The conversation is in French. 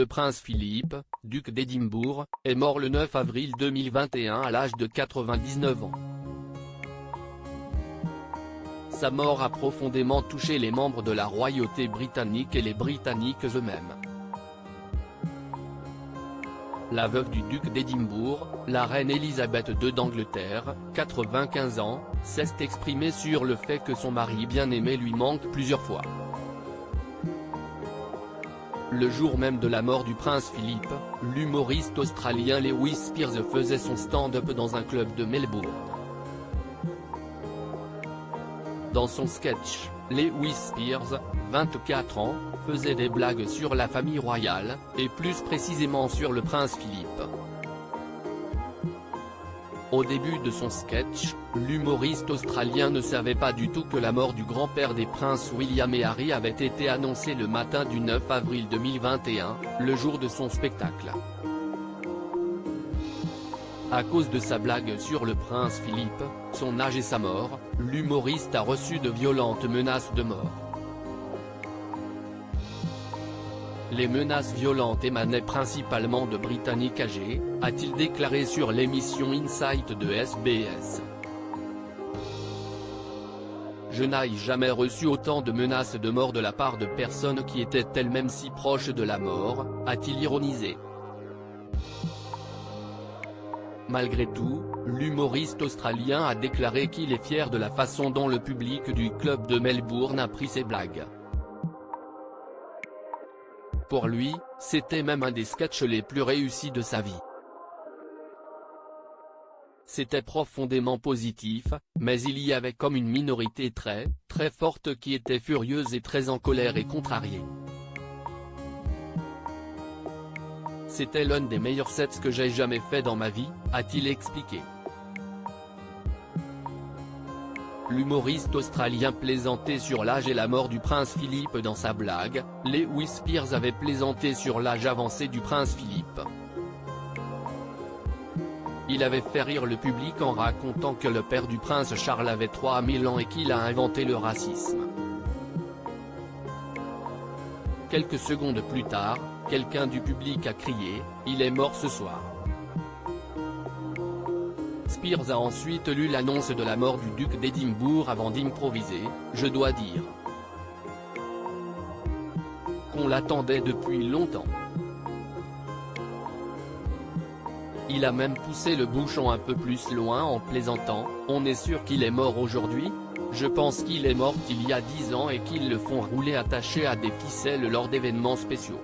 Le prince Philippe, duc d'Édimbourg, est mort le 9 avril 2021 à l'âge de 99 ans. Sa mort a profondément touché les membres de la royauté britannique et les Britanniques eux-mêmes. La veuve du duc d'Édimbourg, la reine Elisabeth II d'Angleterre, 95 ans, s'est exprimée sur le fait que son mari bien-aimé lui manque plusieurs fois. Le jour même de la mort du prince Philippe, l'humoriste australien Lewis Spears faisait son stand-up dans un club de Melbourne. Dans son sketch, Lewis Spears, 24 ans, faisait des blagues sur la famille royale, et plus précisément sur le prince Philippe. Au début de son sketch, l'humoriste australien ne savait pas du tout que la mort du grand-père des princes William et Harry avait été annoncée le matin du 9 avril 2021, le jour de son spectacle. À cause de sa blague sur le prince Philippe, son âge et sa mort, l'humoriste a reçu de violentes menaces de mort. Les menaces violentes émanaient principalement de Britanniques âgés, a-t-il déclaré sur l'émission Insight de SBS. Je n'ai jamais reçu autant de menaces de mort de la part de personnes qui étaient elles-mêmes si proches de la mort, a-t-il ironisé. Malgré tout, l'humoriste australien a déclaré qu'il est fier de la façon dont le public du club de Melbourne a pris ses blagues. Pour lui, c'était même un des sketchs les plus réussis de sa vie. C'était profondément positif, mais il y avait comme une minorité très forte qui était furieuse et très en colère et contrariée. C'était l'un des meilleurs sets que j'ai jamais fait dans ma vie, a-t-il expliqué. L'humoriste australien plaisantait sur l'âge et la mort du prince Philippe dans sa blague. Lewis Spears avait plaisanté sur l'âge avancé du prince Philippe. Il avait fait rire le public en racontant que le père du prince Charles avait 3000 ans et qu'il a inventé le racisme. Quelques secondes plus tard, quelqu'un du public a crié « Il est mort ce soir ». Spears a ensuite lu l'annonce de la mort du duc d'Édimbourg avant d'improviser « Je dois dire qu'on l'attendait depuis longtemps ». Il a même poussé le bouchon un peu plus loin en plaisantant « On est sûr qu'il est mort aujourd'hui ? Je pense qu'il est mort il y a 10 ans et qu'ils le font rouler attaché à des ficelles lors d'événements spéciaux ».